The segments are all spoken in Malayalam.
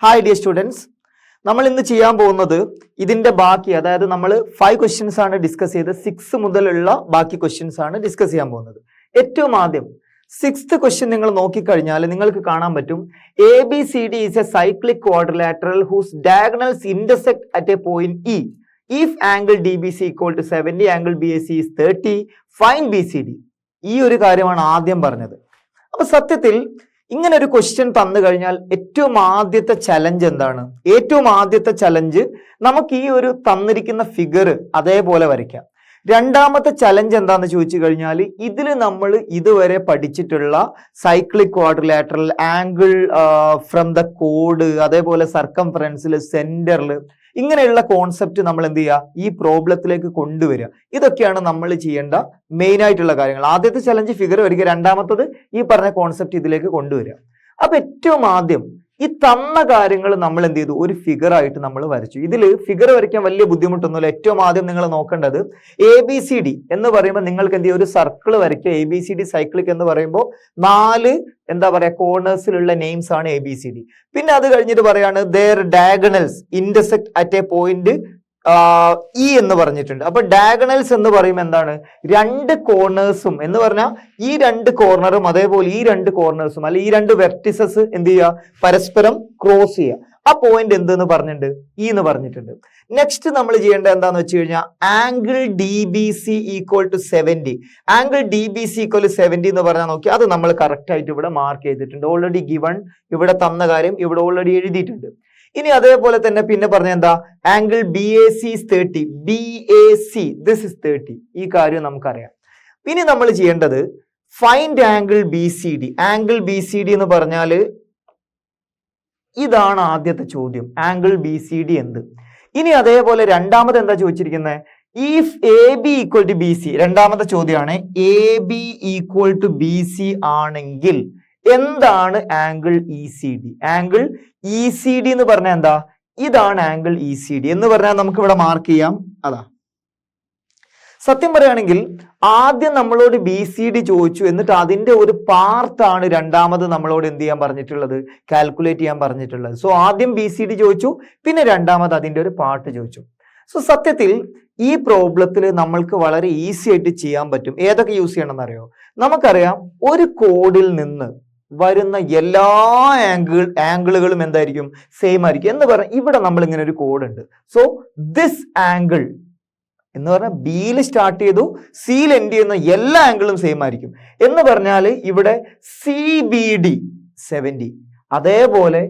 ഹായ് ഡിയർ സ്റ്റുഡൻസ്, നമ്മൾ ഇന്ന് ചെയ്യാൻ പോകുന്നത് ഇതിന്റെ ബാക്കി, അതായത് നമ്മൾ 5 ക്വസ്റ്റ്യൻസ് ആണ് ഡിസ്കസ് ചെയ്ത് 6 മുതലുള്ള ബാക്കി ക്വസ്റ്റ്യൻസ് ആണ് ഡിസ്കസ് ചെയ്യാൻ പോകുന്നത്. ഏറ്റവും ആദ്യം 6th ക്വസ്റ്റ്യൻ നിങ്ങൾ നോക്കിക്കഴിഞ്ഞാൽ നിങ്ങൾക്ക് കാണാൻ പറ്റും ABCD is a cyclic quadrilateral whose diagonals intersect at a point E. If angle DBC equal to 70, angle BAC is 30, find BCD. ഈ ഒരു കാര്യമാണ് ആദ്യം പറഞ്ഞത്. അപ്പൊ സത്യത്തിൽ ഇങ്ങനെ ഒരു ക്വസ്റ്റ്യൻ തന്നു കഴിഞ്ഞാൽ ഏറ്റവും ആദ്യത്തെ ചലഞ്ച് എന്താണ്? ഏറ്റവും ആദ്യത്തെ ചലഞ്ച് നമുക്ക് ഈ ഒരു തന്നിരിക്കുന്ന ഫിഗർ അതേപോലെ വരയ്ക്കാം. രണ്ടാമത്തെ ചലഞ്ച് എന്താന്ന് ചോദിച്ചു കഴിഞ്ഞാൽ ഇതിൽ നമ്മൾ ഇതുവരെ പഠിച്ചിട്ടുള്ള cyclic quadrilateral, angle from the code, അതേപോലെ സർക്കംഫറൻസിൽ, സെന്ററിൽ, ഇങ്ങനെയുള്ള കോൺസെപ്റ്റ് നമ്മൾ എന്ത് ചെയ്യുക, ഈ പ്രോബ്ലത്തിലേക്ക് കൊണ്ടുവരിക. ഇതൊക്കെയാണ് നമ്മൾ ചെയ്യേണ്ട മെയിൻ ആയിട്ടുള്ള കാര്യങ്ങൾ. ആദ്യത്തെ ചലഞ്ച് ഫിഗർ വരിക, രണ്ടാമത്തത് ഈ പറഞ്ഞ കോൺസെപ്റ്റ് ഇതിലേക്ക് കൊണ്ടുവരിക. അപ്പൊ ഏറ്റവും ആദ്യം ഈ തന്ന കാര്യങ്ങൾ നമ്മൾ എന്ത് ചെയ്തു, ഒരു ഫിഗർ ആയിട്ട് നമ്മൾ വരച്ചു. ഇതിൽ ഫിഗർ വരയ്ക്കാൻ വലിയ ബുദ്ധിമുട്ടൊന്നുമില്ല. ഏറ്റവും ആദ്യം നിങ്ങൾ നോക്കേണ്ടത് ABCD എന്ന് പറയുമ്പോൾ നിങ്ങൾക്ക് എന്ത് ചെയ്യും, ഒരു സർക്കിൾ വരയ്ക്കുക. ABCD സൈക്ലിക് എന്ന് പറയുമ്പോൾ 4 എന്താ പറയാ കോർണേഴ്സിലുള്ള നെയിംസ് ആണ് ABCD. പിന്നെ അത് കഴിഞ്ഞിട്ട് പറയാണ് their diagonals intersect at a point E എന്ന് പറഞ്ഞിട്ടുണ്ട്. അപ്പൊ ഡയഗണൽസ് എന്ന് പറയുമ്പോൾ എന്താണ്, 2 കോർണേഴ്സും എന്ന് പറഞ്ഞാൽ ഈ 2 കോർണറും അതേപോലെ ഈ 2 കോർണേഴ്സും അല്ലെ ഈ 2 വെർട്ടിസസ് എന്ത് ചെയ്യുക, പരസ്പരം ക്രോസ് ചെയ്യുക. ആ പോയിന്റ് എന്തെന്ന് പറഞ്ഞിട്ടുണ്ട്, E എന്ന് പറഞ്ഞിട്ടുണ്ട്. നെക്സ്റ്റ് നമ്മൾ ചെയ്യേണ്ടത് എന്താന്ന് വെച്ച് കഴിഞ്ഞാൽ angle DBC equal to 70. Angle DBC equal to 70 എന്ന് പറഞ്ഞാൽ നോക്കി, അത് നമ്മൾ കറക്റ്റ് ആയിട്ട് ഇവിടെ മാർക്ക് ചെയ്തിട്ടുണ്ട്. ഓൾറെഡി ഗിവൺ, ഇവിടെ തന്ന കാര്യം ഇവിടെ ഓൾറെഡി എഴുതിയിട്ടുണ്ട്. ഇനി അതേപോലെ തന്നെ പിന്നെ പറഞ്ഞ എന്താ, angle BAC is 30. BAC this is 30. ഈ കാര്യം നമുക്കറിയാം. ഇനി നമ്മൾ ചെയ്യേണ്ടത് find angle BCD. Angle BCD എന്ന് പറഞ്ഞാൽ ഇതാണ് ആദ്യത്തെ ചോദ്യം, ആംഗിൾ BCD എന്ത്. ഇനി അതേപോലെ രണ്ടാമത് എന്താ ചോദിച്ചിരിക്കുന്നത്, if AB equal to BC. രണ്ടാമത്തെ ചോദ്യമാണ് AB ഈക്വൽ ടു BC ആണെങ്കിൽ എന്താണ് ആംഗിൾ ECD. ആംഗിൾ ECD എന്ന് പറഞ്ഞാൽ എന്താ, ഇതാണ് ആംഗിൾ ECD എന്ന് പറഞ്ഞാൽ നമുക്ക് ഇവിടെ മാർക്ക് ചെയ്യാം. അതാ സത്യം പറയുകയാണെങ്കിൽ ആദ്യം നമ്മളോട് BCD ചോദിച്ചു, എന്നിട്ട് അതിന്റെ ഒരു പാർട്ടാണ് രണ്ടാമത് നമ്മളോട് എന്ത് ചെയ്യാൻ പറഞ്ഞിട്ടുള്ളത്, കാൽക്കുലേറ്റ് ചെയ്യാൻ പറഞ്ഞിട്ടുള്ളത്. സോ ആദ്യം BCD ചോദിച്ചു, പിന്നെ രണ്ടാമത് അതിന്റെ ഒരു പാർട്ട് ചോദിച്ചു. സോ സത്യത്തിൽ ഈ പ്രോബ്ലത്തിൽ നമ്മൾക്ക് വളരെ ഈസി ആയിട്ട് ചെയ്യാൻ പറ്റും. ഏതൊക്കെ യൂസ് ചെയ്യണമെന്ന് അറിയോ? നമുക്കറിയാം ഒരു കോഡിൽ നിന്ന് വരുന്ന എല്ലാ ആംഗിളുകളും എന്തായിരിക്കും, സെയിം ആയിരിക്കും എന്ന് പറഞ്ഞാൽ ഇവിടെ നമ്മൾ ഇങ്ങനെ ഒരു കോഡ് ഉണ്ട്. സോ ദിസ് ആംഗിൾ എന്ന് പറഞ്ഞാൽ ബിയിൽ സ്റ്റാർട്ട് ചെയ്തു സിയിൽ എൻഡ് ചെയ്യുന്ന എല്ലാ ആംഗിളും സെയിം ആയിരിക്കും എന്ന് പറഞ്ഞാൽ ഇവിടെ CBD 70, അതേപോലെ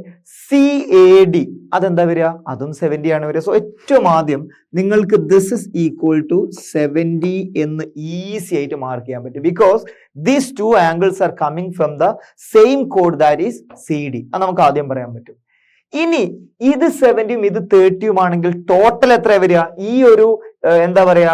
CAD അതെന്താ വരിക, അതും 70 ആണ് വരിക. സോ ഏറ്റവും ആദ്യം നിങ്ങൾക്ക് ദിസ് ഇസ് ഈക്വൽ ടു 70 എന്ന് ഈസി ആയിട്ട് മാർക്ക് ചെയ്യാൻ പറ്റും. Because these 2 angles are coming from the same code, that is CD. അത് നമുക്ക് ആദ്യം പറയാൻ പറ്റും. ഇനി ഇത് 70 ഇത് 30 ആണെങ്കിൽ ടോട്ടൽ എത്ര വരിക, ഈ ഒരു എന്താ പറയാ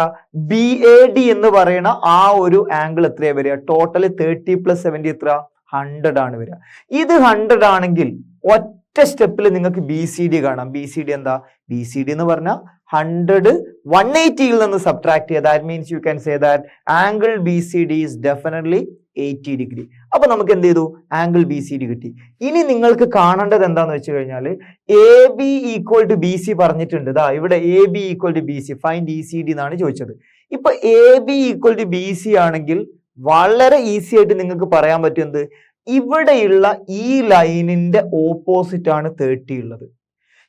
BAD എന്ന് പറയുന്ന ആ ഒരു ആംഗിൾ എത്രയാ വരിക, ടോട്ടൽ 30 + 70 എത്ര, 100 ആണ് വരിക. ഇത് 100 ആണെങ്കിൽ ഒറ്റ സ്റ്റെപ്പിൽ നിങ്ങൾക്ക് BCD കാണാം. BCD എന്താ, BCD എന്ന് പറഞ്ഞാൽ 100 180യിൽ നിന്ന് സബ്ട്രാക്ട് ചെയ്യുക. That means you can say that angle BCD is definitely 80 degree. അപ്പൊ നമുക്ക് എന്ത് ചെയ്തു, ആംഗിൾ BCD കിട്ടി. ഇനി നിങ്ങൾക്ക് കാണേണ്ടത് എന്താന്ന് വെച്ച് കഴിഞ്ഞാൽ AB ഈക്വൽ ടു BC പറഞ്ഞിട്ടുണ്ട്. ദാ ഇവിടെ AB equal to BC, find ECD എന്നാണ് ചോദിച്ചത്. ഇപ്പൊ AB ഈക്വൽ ടു BC ആണെങ്കിൽ വളരെ ഈസി ആയിട്ട് നിങ്ങൾക്ക് പറയാൻ പറ്റും എന്ത്, ഇവിടെയുള്ള ഈ ലൈനിന്റെ ഓപ്പോസിറ്റ് ആണ് 30 ഉള്ളത്.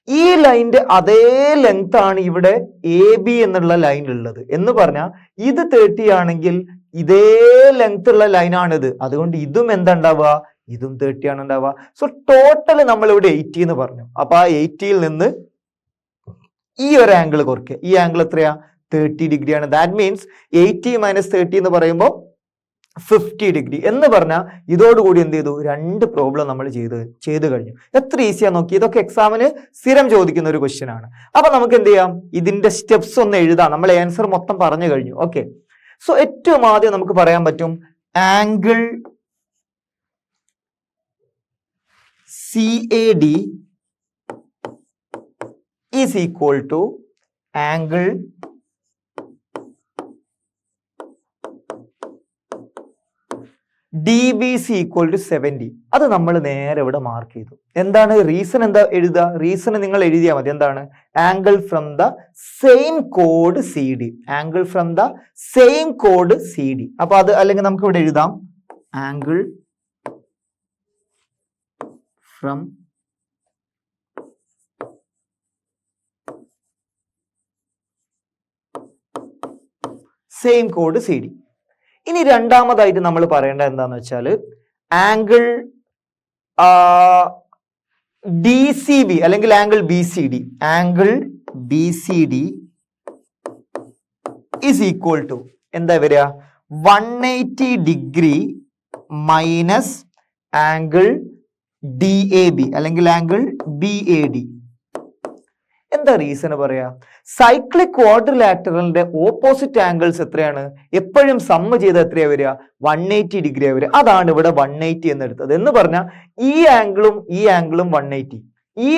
ഈ ലൈനിന്റെ അതേ ലെങ്ത് ആണ് ഇവിടെ AB എന്നുള്ള ലൈൻ ഉള്ളത് എന്ന് പറഞ്ഞാൽ ഇത് 30 ആണെങ്കിൽ ഇതേ ലെങ്ത് ഉള്ള ലൈനാണിത്. അതുകൊണ്ട് ഇതും എന്താ ഉണ്ടാവുക, ഇതും 30 ആണ് ഉണ്ടാവുക. സോ ടോട്ടൽ നമ്മൾ ഇവിടെ 80 എന്ന് പറഞ്ഞു. അപ്പൊ ആ 80യിൽ നിന്ന് ഈ ഒരു ആംഗിൾ കുറയ്ക്കുക. ഈ ആംഗിൾ എത്രയാ, 30 ഡിഗ്രിയാണ്. ദാറ്റ് മീൻസ് 80 - 30 എന്ന് പറയുമ്പോൾ 50 ഡിഗ്രി എന്ന് പറഞ്ഞാൽ ഇതോടുകൂടി എന്ത് ചെയ്തു, 2 പ്രോബ്ലം നമ്മൾ ചെയ്ത് കഴിഞ്ഞു. എത്ര ഈസിയാ നോക്കി. ഇതൊക്കെ എക്സാമിന് സ്ഥിരം ചോദിക്കുന്ന ഒരു ക്വസ്റ്റ്യൻ ആണ്. അപ്പൊ നമുക്ക് എന്ത് ചെയ്യാം, ഇതിന്റെ സ്റ്റെപ്സ് ഒന്ന് എഴുതാം. നമ്മൾ ആൻസർ മൊത്തം പറഞ്ഞു കഴിഞ്ഞു. ഓക്കെ, സോ ഏറ്റവും ആദ്യം നമുക്ക് പറയാൻ പറ്റും angle CAD is equal to angle DBC equal to 70. അത് നമ്മൾ നേരെ ഇവിടെ മാർക്ക് ചെയ്തു. എന്താണ് റീസൺ? എന്താ എഴുതുക? റീസൺ നിങ്ങൾ എഴുതിയാൽ മതി. എന്താണ്? ആംഗിൾ ഫ്രം ദ സെയിം കോഡ് CD. Angle from the same കോഡ് CD. അപ്പൊ അത് അല്ലെങ്കിൽ നമുക്ക് ഇവിടെ എഴുതാം ആംഗിൾ ഫ്രം സെയിം കോഡ് CD. ഇനി രണ്ടാമതായിട്ട് നമ്മൾ പറയേണ്ടത് എന്താന്ന് വെച്ചാൽ ആംഗിൾ DCB അല്ലെങ്കിൽ angle BCD. Angle BCD is equal to എന്താ വരിക? 180 ഡിഗ്രി മൈനസ് ആംഗിൾ DAB അല്ലെങ്കിൽ ആംഗിൾ BAD. എന്താ റീസൺ പറയാ? സൈക്ലിക് ക്വാഡ്രിലാറ്ററലിന്റെ ഓപ്പോസിറ്റ് ആംഗിൾസ് എത്രയാണ്? എപ്പോഴും സമ്മ് ചെയ്ത് എത്രയാ വരിക? 180 ഡിഗ്രി വരിക. അതാണ് ഇവിടെ 180 എന്ന് എടുത്തത്. എന്ന് പറഞ്ഞാൽ ഈ ആംഗിളും 180, ഈ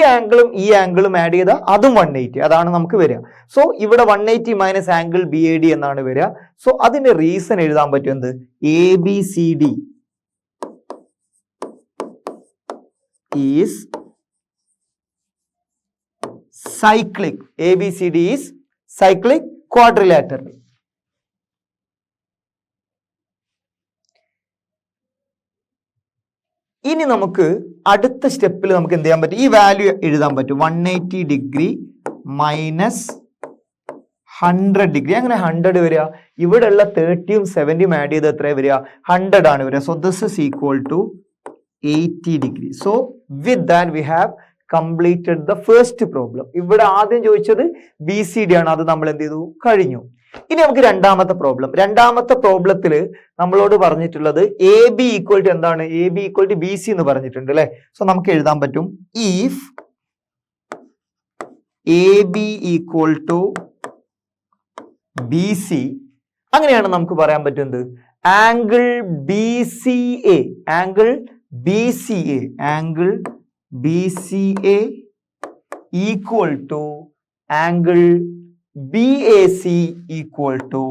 ആംഗിളും ആഡ് ചെയ്താൽ അതും 180. അതാണ് നമുക്ക് വരിക. സോ ഇവിടെ 180 മൈനസ് ആംഗിൾ BAD എന്നാണ് വരിക. സോ അതിന്റെ റീസൺ എഴുതാൻ പറ്റും. എന്ത്? ABCD is cyclic. ABCD is cyclic quadrilateral. ഇനി നമുക്ക് അടുത്ത സ്റ്റെപ്പിൽ നമുക്ക് എന്ത് ചെയ്യാൻ പറ്റും? ഈ വാല്യൂ എഴുതാൻ പറ്റും. 180 ഡിഗ്രി മൈനസ് 100 ഡിഗ്രി. അങ്ങനെ 100 വരിക. ഇവിടെ ഉള്ള 30യും 70യും ആഡ് ചെയ്ത് എത്ര വരിക? 100 ആണ് വരിക. So this is equal to 80 degree. So with that we have completed the first problem. ഇവിടെ ആദ്യം ചോദിച്ചത് BCD ആണ്. അത് നമ്മൾ എന്ത് ചെയ്തു? കഴിഞ്ഞു. ഇനി നമുക്ക് രണ്ടാമത്തെ പ്രോബ്ലം. രണ്ടാമത്തെ പ്രോബ്ലത്തിൽ നമ്മളോട് പറഞ്ഞിട്ടുള്ളത് AB ഈക്വൽ ടു എന്താണ്? AB ഈക്വൽ ടു BC എന്ന് പറഞ്ഞിട്ടുണ്ട് അല്ലെ? സോ നമുക്ക് എഴുതാൻ പറ്റും if AB equal to BC. അങ്ങനെയാണ് നമുക്ക് പറയാൻ പറ്റുന്നത് angle BCA, angle BCA, angle BCA equal to angle BAC equal to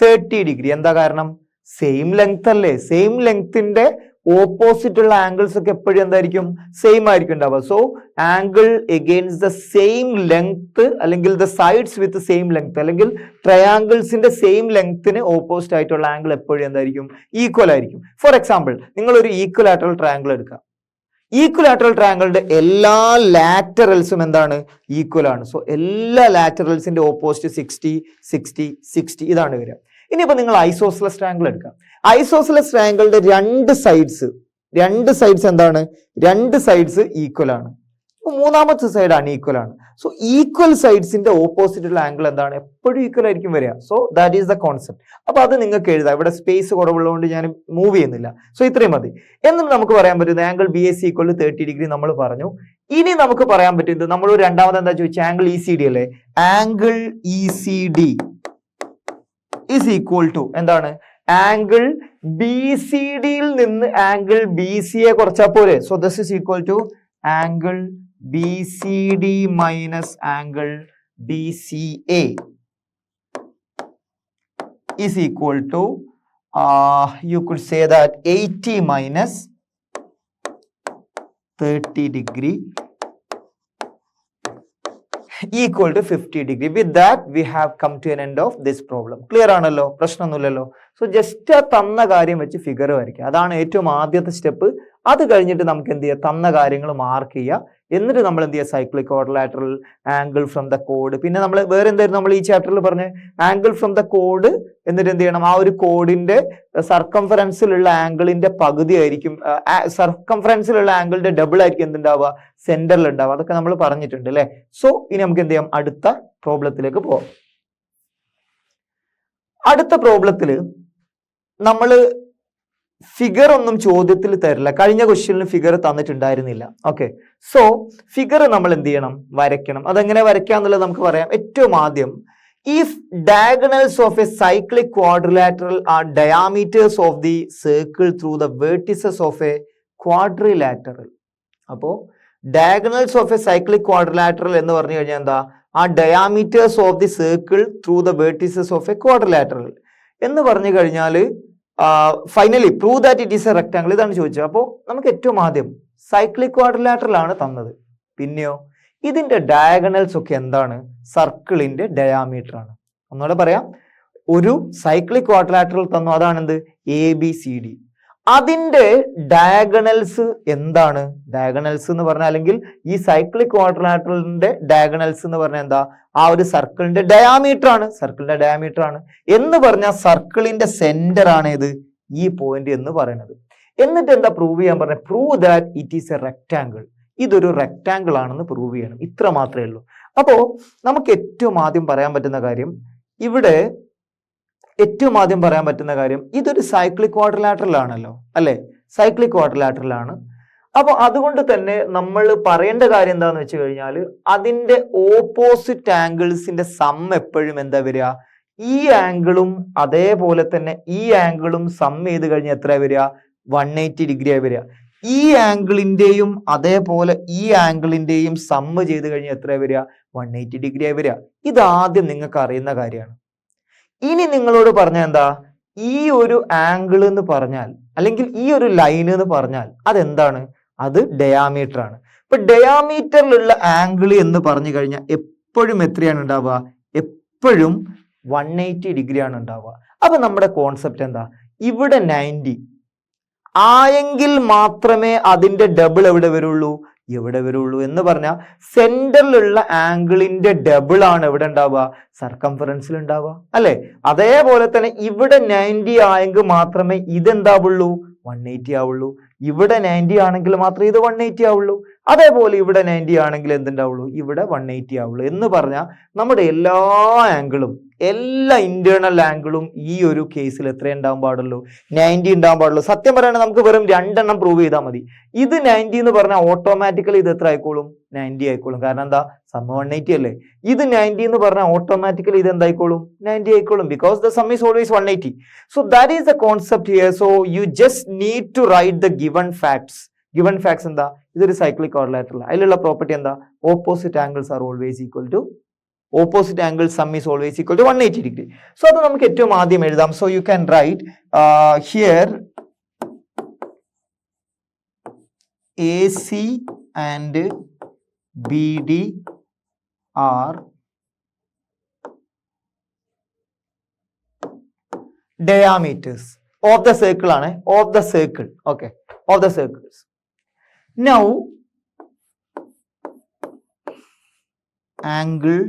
30 degree. എന്താ കാരണം? സെയിം ലെങ്ത് അല്ലേ? സെയിം ലെങ്ത്തിന്റെ ഓപ്പോസിറ്റ് ഉള്ള ആംഗിൾസ് ഒക്കെ എപ്പോഴും എന്തായിരിക്കും? സെയിം ആയിരിക്കും ഉണ്ടാവുക. So angle against the same length അല്ലെങ്കിൽ the sides with same length അല്ലെങ്കിൽ ട്രയാങ്കിൾസിന്റെ സെയിം ലെങ്ത്തിന് ഓപ്പോസിറ്റ് ആയിട്ടുള്ള ആംഗിൾ എപ്പോഴും എന്തായിരിക്കും? ഈക്വൽ ആയിരിക്കും. ഫോർ എക്സാമ്പിൾ നിങ്ങൾ ഒരു ഈക്വലാറ്ററൽ ട്രയാങ്കിൾ എടുക്കുക. ഈക്വലാറ്ററൽ ട്രയാങ്കിളിന്റെ എല്ലാ ലാറ്ററൽസും എന്താണ്? ഈക്വൽ ആണ്. സോ എല്ലാ ലാറ്ററൽസിന്റെ ഓപ്പോസിറ്റ് 60 60 60 ഇതാണ് വരിക. ഇനിയിപ്പോ നിങ്ങൾ ഐസോസെലസ് ട്രയാങ്കിൾ എടുക്കാം. ഐസോസെലസ് ട്രയാങ്കിളിന്റെ രണ്ട് സൈഡ്സ് എന്താണ്? രണ്ട് സൈഡ്സ് ഈക്വൽ ആണ്. മൂന്നാമത്തെ സൈഡ് അൺഈക്വൽ ആണ്. സോ ഈക്വൽ സൈഡ്സിന്റെ ഓപ്പോസിറ്റ് ഉള്ള ആംഗിൾ എന്താണ്? എപ്പോഴും ഈക്വൽ ആയിരിക്കും വരിക. So that is the concept. അപ്പൊ അത് നിങ്ങൾക്ക് എഴുതാം. ഇവിടെ സ്പേസ് കുറവുള്ളതുകൊണ്ട് ഞാൻ മൂവ് ചെയ്യുന്നില്ല. സോ ഇത്രയും മതി. എന്നിട്ട് നമുക്ക് പറയാൻ പറ്റുന്നത് angle BAC equal to 30 degree നമ്മൾ പറഞ്ഞു. ഇനി നമുക്ക് പറയാൻ പറ്റുന്നത് നമ്മൾ രണ്ടാമത് എന്താ ചോദിച്ചാൽ ആംഗിൾ ECD അല്ലേ? Angle ECD is equal to എന്താണ്? ആംഗിൾ BCDയിൽ നിന്ന് ആംഗിൾ BCയെ കുറച്ചാൽ പോരെ? So this is equal to angle BCD minus angle BCA is equal to you could say that 80 minus 30 degree equal to 50 degree. With that we have come to an end of this problem. Clear ആണല്ലോ? പ്രശ്നമൊന്നുമില്ലല്ലോ. സോ ജസ്റ്റ് ആ തന്ന കാര്യം വെച്ച് ഫിഗർ വരയ്ക്കുക. അതാണ് ഏറ്റവും ആദ്യത്തെ സ്റ്റെപ്പ്. അത് കഴിഞ്ഞിട്ട് നമുക്ക് എന്ത് ചെയ്യുക? തന്ന കാര്യങ്ങൾ മാർക്ക് ചെയ്യുക. എന്നിട്ട് നമ്മൾ എന്ത് ചെയ്യുക? Cyclic quadrilateral, angle from the code. പിന്നെ നമ്മൾ വേറെ എന്തായിരുന്നു നമ്മൾ ഈ ചാപ്റ്ററിൽ പറഞ്ഞ? Angle from the code. എന്നിട്ട് എന്ത് ചെയ്യണം? ആ ഒരു കോഡിന്റെ സർക്കംഫറൻസിലുള്ള ആംഗിളിന്റെ പകുതി ആയിരിക്കും, സർക്കംഫറൻസിലുള്ള ആംഗിളിന്റെ ഡബിൾ ആയിരിക്കും എന്തുണ്ടാവുക? സെന്ററിൽ ഉണ്ടാവുക. അതൊക്കെ നമ്മൾ പറഞ്ഞിട്ടുണ്ട് അല്ലെ? സോ ഇനി നമുക്ക് എന്ത് ചെയ്യാം? അടുത്ത പ്രോബ്ലത്തിലേക്ക് പോവാം. അടുത്ത പ്രോബ്ലത്തിൽ നമ്മൾ ഫിഗർ ഒന്നും ചോദ്യത്തിൽ തരില്ല. കഴിഞ്ഞ ക്വസ്റ്റ്യനിൽ ഫിഗർ തന്നിട്ടുണ്ടായിരുന്നില്ല. ഓക്കെ, സോ ഫിഗർ നമ്മൾ എന്ത് ചെയ്യണം? വരയ്ക്കണം. അതെങ്ങനെ വരയ്ക്കാന്നുള്ളത് നമുക്ക് പറയാം. ഏറ്റവും ആദ്യം if diagonals of a cyclic quadrilateral are diameters of the circle through the vertices of a quadrilateral. അപ്പോൾ diagonals of a cyclic quadrilateral എന്ന് പറഞ്ഞു കഴിഞ്ഞാൽ എന്താ? ആ diameters of the circle through the vertices of A quadrilateral എന്ന് പറഞ്ഞു കഴിഞ്ഞാൽ finally prove that it is A rectangle. ഇതാണ് ചോദിച്ചത്. അപ്പോൾ നമുക്ക് ഏറ്റവും ആദ്യം സൈക്ലിക് ക്വാഡ്രിലാറ്ററൽ ആണ് തന്നത്. പിന്നെയോ ഇതിന്റെ ഡയഗണൽസ് ഒക്കെ എന്താണ്? സർക്കിളിന്റെ ഡയാമീറ്റർ ആണ്. ഒന്നുകൂടെ പറയാം, ഒരു സൈക്ലിക് ക്വാഡ്രിലാറ്ററൽ തന്നു, അതാണെന്ത്? ABCD. അതിന്റെ ഡയഗണൽസ് എന്താണ്? ഡയഗണൽസ് എന്ന് പറഞ്ഞാൽ, അല്ലെങ്കിൽ ഈ സൈക്ലിക് ക്വാഡ്രിലാറ്ററലിന്റെ ഡയഗണൽസ് എന്ന് പറഞ്ഞാൽ എന്താ? ആ ഒരു സർക്കിളിന്റെ ഡയാമീറ്റർ ആണ്. സർക്കിളിന്റെ ഡയാമീറ്റർ ആണ് എന്ന് പറഞ്ഞാൽ സർക്കിളിന്റെ സെന്റർ ആണ് ഏത്? ഈ പോയിന്റ് എന്ന് പറയുന്നത്. എന്നിട്ട് എന്താ പ്രൂവ് ചെയ്യാൻ പറഞ്ഞത്? Prove that it is A rectangle. ഇതൊരു റെക്ടാങ്കിൾ ആണെന്ന് പ്രൂവ് ചെയ്യണം. ഇത്ര മാത്രമേ ഉള്ളൂ. അപ്പോ നമുക്ക് ഏറ്റവും ആദ്യം പറയാൻ പറ്റുന്ന കാര്യം, ഇവിടെ ഏറ്റവും ആദ്യം പറയാൻ പറ്റുന്ന കാര്യം, ഇതൊരു സൈക്ലിക് ക്വാഡ്രിലാറ്ററൽ ആണല്ലോ, അല്ലെ? സൈക്ലിക് ക്വാഡ്രിലാറ്ററൽ ആണ്. അപ്പൊ അതുകൊണ്ട് തന്നെ നമ്മൾ പറയേണ്ട കാര്യം എന്താന്ന് വെച്ച് കഴിഞ്ഞാൽ, അതിന്റെ ഓപ്പോസിറ്റ് ആംഗിൾസിന്റെ സം എപ്പോഴും എന്താ വരിക? ഈ ആംഗിളും അതേപോലെ തന്നെ ഈ ആംഗിളും സം ചെയ്ത് കഴിഞ്ഞാൽ എത്ര വരിക? 180 ഡിഗ്രി വരിക. ഈ ആംഗിളിന്റെയും അതേപോലെ ഈ ആംഗിളിന്റെയും സമ്മ് ചെയ്ത് കഴിഞ്ഞാൽ എത്ര വരിക? 180 ഡിഗ്രി വരിക. ഇതാദ്യം നിങ്ങൾക്ക് അറിയുന്ന കാര്യമാണ്. ഇനി നിങ്ങളോട് പറഞ്ഞാൽ എന്താ? ഈ ഒരു ആംഗിൾ എന്ന് പറഞ്ഞാൽ, അല്ലെങ്കിൽ ഈ ഒരു ലൈൻ എന്ന് പറഞ്ഞാൽ അതെന്താണ്? അത് ഡയാമീറ്റർ ആണ്. ഇപ്പൊ ഡയാമീറ്ററിലുള്ള ആംഗിൾ എന്ന് പറഞ്ഞു കഴിഞ്ഞാൽ എപ്പോഴും എത്രയാണ് ഉണ്ടാവുക? എപ്പോഴും 180 ഡിഗ്രി ആണ് ഉണ്ടാവുക. അപ്പൊ നമ്മുടെ കോൺസെപ്റ്റ് എന്താ? ഇവിടെ 90 ആയെങ്കിൽ മാത്രമേ അതിന്റെ ഡബിൾ എവിടെ വരുള്ളൂ? എവിടെ വരുള്ളൂ എന്ന് പറഞ്ഞാൽ സെന്ററിലുള്ള ആംഗിളിന്റെ ഡബിൾ ആണ് എവിടെ ഉണ്ടാവുക? സർക്കംഫറൻസിൽ ഉണ്ടാവുക, അല്ലെ? അതേപോലെ തന്നെ ഇവിടെ 90 ആയെങ്കിൽ മാത്രമേ ഇതെന്താവുള്ളൂ? 180 ആവുള്ളൂ. ഇവിടെ 90 ആണെങ്കിൽ മാത്രമേ ഇത് 180 ആവുള്ളൂ. അതേപോലെ ഇവിടെ 90 ആണെങ്കിൽ എന്തുണ്ടാവുള്ളൂ? ഇവിടെ 180 ആവുള്ളൂ. എന്ന് പറഞ്ഞാൽ നമ്മുടെ എല്ലാ ആംഗിളും, എല്ലാ ഇന്റേണൽ ആംഗിളും ഈ ഒരു കേസിൽ എത്ര ഉണ്ടാവാൻ പാടുള്ളൂ? 90 ഉണ്ടാവാൻ പാടുള്ളൂ. സത്യം പറയുകയാണെങ്കിൽ നമുക്ക് വെറും 2 എണ്ണം പ്രൂവ് ചെയ്താൽ മതി. ഇത് 90 എന്ന് പറഞ്ഞാൽ ഓട്ടോമാറ്റിക്കലി ഇത് എത്ര ആയിക്കോളും? 90 ആയിക്കോളും. കാരണം എന്താ? സം 180 അല്ലേ? ഇത് 90 എന്ന് പറഞ്ഞാൽ ഓട്ടോമാറ്റിക്കലി ഇത് എന്തായിക്കോളും? 90 ആയിക്കോളും. Because the sum is always 180. So that is the concept here. So you just need to write the given facts. Given facts എന്താ? ഇതൊരു സൈക്ലിക് ക്വാഡ്രിലാറ്ററൽ. അതിലുള്ള പ്രോപ്പർട്ടി എന്താ? Opposite angles are always equal to, opposite angle sum is always equal to 180 degree. So അത് നമുക്ക് ഏറ്റവും ആദ്യം എഴുതാം. So you can write here AC and BD are diameters of the circle ആണ്, of the circle. Okay, of the circles. Now angle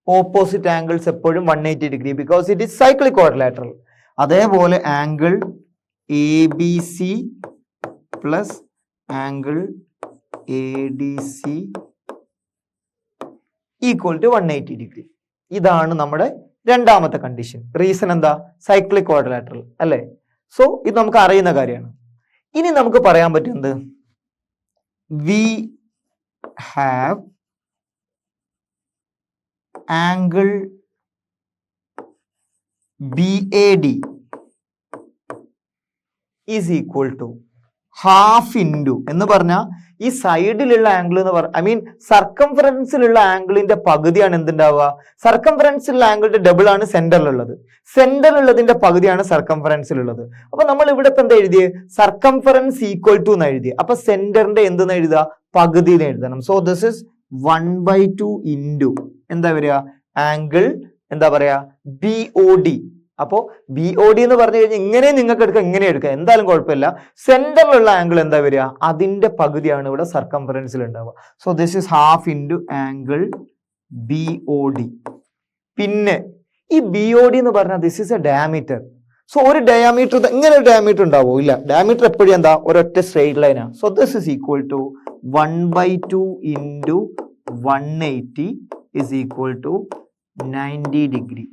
opposite angles എപ്പോഴും 180 degree because it is cyclic quadrilateral. അതേപോലെ angle ABC plus angle ADC equal to 180 degree. ഇതാണ് നമ്മുടെ രണ്ടാമത്തെ കണ്ടീഷൻ. റീസൺ എന്താ? സൈക്ലിക് ക്വാഡ്രിലാറ്ററൽ അല്ലേ? സോ ഇത് നമുക്ക് അറിയുന്ന കാര്യമാണ്. ഇനി നമുക്ക് പറയാൻ പറ്റുന്നത്, we have angle BAD is equal to half into എന്ന് പറഞ്ഞാൽ ഈ സൈഡിലുള്ള ആംഗിൾ എന്ന് പറഞ്ഞ, ഐ മീൻ സർക്കംഫറൻസിലുള്ള ആംഗിളിന്റെ പകുതിയാണ് എന്തുണ്ടാവുക? സർക്കംഫറൻസിലുള്ള ആംഗിളിന്റെ ഡബിൾ ആണ് സെന്ററിലുള്ളത്. സെന്ററിലുള്ളതിന്റെ പകുതിയാണ് സർക്കംഫറൻസിലുള്ളത്. അപ്പൊ നമ്മൾ ഇവിടെ ഇപ്പൊ എന്താ എഴുതിയത്? സർക്കംഫറൻസ് ഈക്വൽ ടു എന്ന് എഴുതി. അപ്പൊ സെന്ററിന്റെ എന്തെന്ന് എഴുതുക? പകുതി എന്ന് എഴുതണം. സോ ദിസ് ഇസ് 1/2 ഇൻറ്റു എന്താ വരിക? ആംഗിൾ എന്താ പറയാ? BOD. അപ്പോ BOD എന്ന് പറഞ്ഞു കഴിഞ്ഞാൽ ഇങ്ങനെ നിങ്ങൾക്ക് എടുക്കാം, ഇങ്ങനെ എടുക്കാം, എന്തായാലും കുഴപ്പമില്ല. സെന്ററിലുള്ള ആംഗിൾ എന്താ വരിക? അതിന്റെ പകുതിയാണ് ഇവിടെ സർക്കംഫറൻസിൽ ഉണ്ടാവുക. So this is half into angle BOD. പിന്നെ ഈ BOD എന്ന് പറഞ്ഞാൽ this is A diameter. So ഒരു ഡയാമീറ്റർ, ഇങ്ങനെ ഒരു ഡയാമീറ്റർ ഉണ്ടാവോ? ഇല്ല. ഡയാമീറ്റർ എപ്പോഴും എന്താ? ഒരൊറ്റ സ്ട്രെയിറ്റ് ലൈനാണ്. So this is equal to 1/2 into 180 is equal to 90 degree.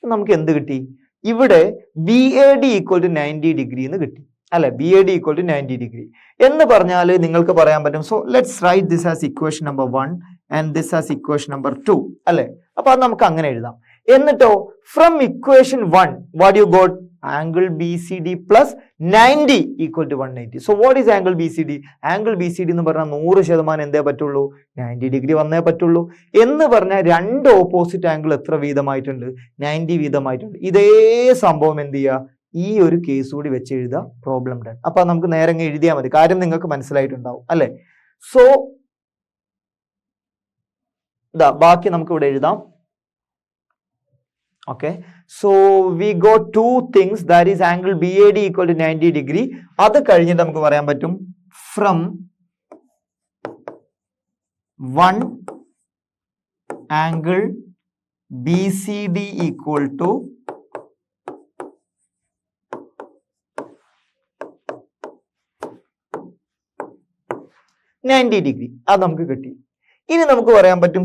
നമുക്ക് എന്ത് കിട്ടി? ഇവിടെ BAD ഈക്വൽ ടു 90 ഡിഗ്രി എന്ന് കിട്ടി അല്ലെ? BAD ഈക്വൽ ടു 90 ഡിഗ്രി എന്ന് പറഞ്ഞാൽ നിങ്ങൾക്ക് പറയാൻ പറ്റും. So let's write this as equation number 1 and this as equation number 2 അല്ലെ? അപ്പൊ അത് നമുക്ക് അങ്ങനെ എഴുതാം. എന്നിട്ടോ from equation 1 what you got angle B C D plus 90 equal to 180. So what is angle B C D? Angle B C D എന്ന് പറഞ്ഞാൽ 100% എന്തേ പറ്റുള്ളൂ? 90 ഡിഗ്രി വന്നേ പറ്റുള്ളൂ. എന്ന് പറഞ്ഞാൽ രണ്ട് ഓപ്പോസിറ്റ് ആംഗിൾ എത്ര വീതമായിട്ടുണ്ട്? 90 വീതമായിട്ടുണ്ട്. ഇതേ സംഭവം എന്ത് ചെയ്യുക? ഈ ഒരു കേസ് കൂടി വെച്ച് എഴുതുക, പ്രോബ്ലം ഡൺ. അപ്പൊ നമുക്ക് നേരെ എഴുതിയാൽ മതി, കാര്യം നിങ്ങൾക്ക് മനസ്സിലായിട്ടുണ്ടാവും അല്ലെ? സോ ബാക്കി നമുക്ക് ഇവിടെ എഴുതാം. Okay, so we got two things, that is angle BAD equal to 90 degree. അത് കഴിഞ്ഞിട്ട് നമുക്ക് പറയാൻ പറ്റും from one angle BCD equal to 90 degree. അത് നമുക്ക് കിട്ടി. ഇനി നമുക്ക് പറയാൻ പറ്റും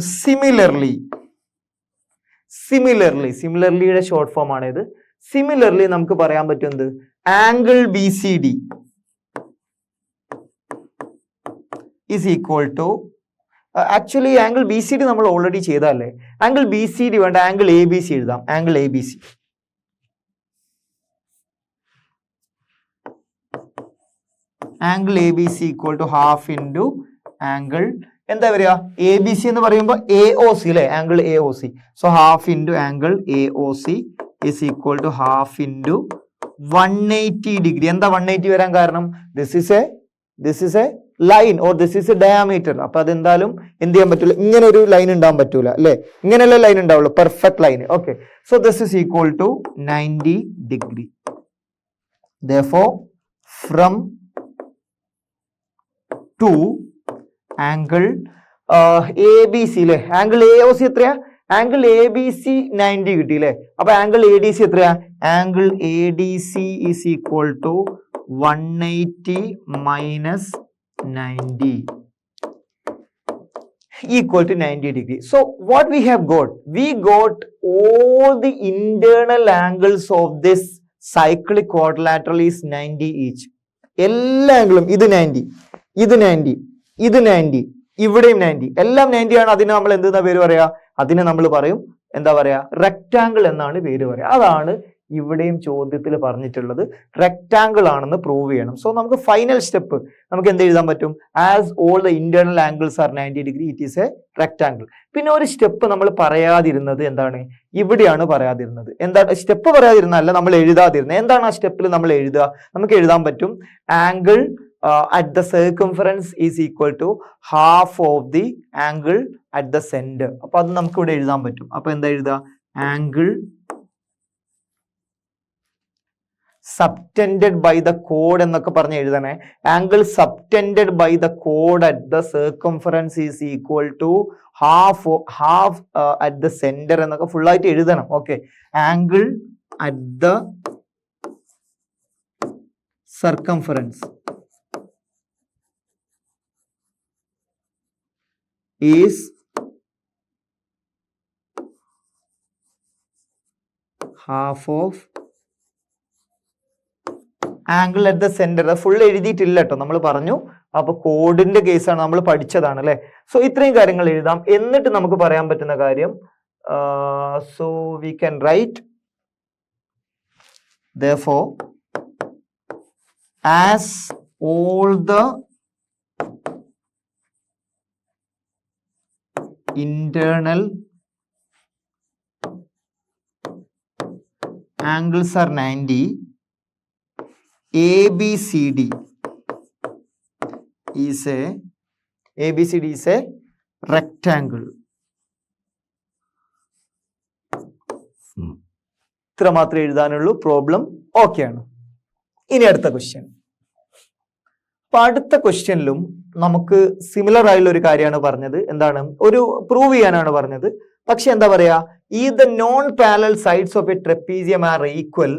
സിമിലർലിയുടെ ഷോർട്ട് ഫോം ആണ് ഇത്. സിമിലർലി നമുക്ക് പറയാൻ പറ്റും എന്ത്? Angle B C D is equal to, actually angle B C D നമ്മൾ ഓൾറെഡി ചെയ്തല്ലേ. ആംഗിൾ ബി സി ഡി വേണ്ട, ആംഗിൾ എ ബി സി എഴുതാം. Angle A B C, angle A B C equal to half into angle എന്താ വരിക? എ ബി സി എന്ന് പറയുമ്പോൾ എ ഒ സി അല്ലെ, angle A O C. So half into angle A O C is equal to half into 180 degree. എന്താ 180 വരാൻ കാരണം? This is A line or this is A diameter. അപ്പൊ അതെന്തായാലും എന്ത് ചെയ്യാൻ പറ്റൂല, ഇങ്ങനെ ഒരു ലൈൻ ഉണ്ടാകാൻ പറ്റൂല അല്ലെ, ഇങ്ങനെയുള്ള ലൈൻ ഉണ്ടാവുള്ളൂ, perfect line. Okay, so this is equal to 90 degree. therefore from 2 angle A B C അല്ലെ, ആംഗിൾ എ ഒ സി എത്രയാ? ആംഗിൾ എ ബി സി 90 കിട്ടി അല്ലെ. അപ്പൊ ആംഗിൾ എ ഡി സി എത്രയാ? Angle A D C is equal to 180 minus 90 equal to 90 degree. So what we have got? We got all the internal angles of this cyclic quadrilateral is 90 each. എല്ലാ ആംഗിളും ഇത് 90, ഇത് 90, ഇത് 90, ഇവിടെയും 90, എല്ലാം 90 ആണ്. അതിന് നമ്മൾ എന്തെന്നാ പേര് പറയാ? അതിന് നമ്മൾ പറയും എന്താ പറയാ? റെക്ടാങ്കിൾ എന്നാണ് പേര് പറയാ. അതാണ് ഇവിടെയും ചോദ്യത്തിൽ പറഞ്ഞിട്ടുള്ളത്, റെക്ടാങ്കിൾ ആണെന്ന് പ്രൂവ് ചെയ്യണം. സോ നമുക്ക് ഫൈനൽ സ്റ്റെപ്പ് നമുക്ക് എന്ത് എഴുതാൻ പറ്റും? As all the internal angles are 90 degree it is A rectangle. പിന്നെ ഒരു സ്റ്റെപ്പ് നമ്മൾ പറയാതിരുന്നത് എന്താണ്? ഇവിടെയാണ് പറയാതിരുന്നത്. എന്താണ് സ്റ്റെപ്പ് പറയാതിരുന്നല്ല, നമ്മൾ എഴുതാതിരുന്നത്. എന്താണ് ആ സ്റ്റെപ്പിൽ നമ്മൾ എഴുതുക? നമുക്ക് എഴുതാൻ പറ്റും angle at the circumference is equal to half of the angle at the center. അപ്പൊ അത് നമുക്ക് ഇവിടെ എഴുതാൻ പറ്റും. അപ്പൊ എന്താ എഴുതുക? Angle subtended by the chord എന്നൊക്കെ പറഞ്ഞ് എഴുതണേ. Angle subtended by the chord at the circumference is equal to half at the center എന്നൊക്കെ ഫുൾ ആയിട്ട് എഴുതണം. Okay, angle at the circumference is half of angle at the centre. Full എഴുതിയിട്ടില്ല കേട്ടോ, നമ്മൾ പറഞ്ഞു. അപ്പൊ കോഡിന്റെ കേസാണ്, നമ്മൾ പഠിച്ചതാണ് അല്ലെ. സോ ഇത്രയും കാര്യങ്ങൾ എഴുതാം. എന്നിട്ട് നമുക്ക് പറയാൻ പറ്റുന്ന കാര്യം, so we can write therefore as all the internal angles are 90, ABCD is a rectangle. ഇത്ര മാത്രമേ എഴുതാനുള്ളൂ. പ്രോബ്ലം ഓക്കെ ആണ്. ഇനി അടുത്ത ക്വസ്റ്റ്യൻ. അപ്പൊ അടുത്ത ക്വസ്റ്റ്യനിലും നമുക്ക് സിമിലർ ആയുള്ള ഒരു കാര്യമാണ് പറഞ്ഞത്. എന്താണ്? ഒരു പ്രൂവ് ചെയ്യാനാണ് പറഞ്ഞത്. പക്ഷെ എന്താ പറയാ? ഈ the non parallel sides of a trapezium are equal,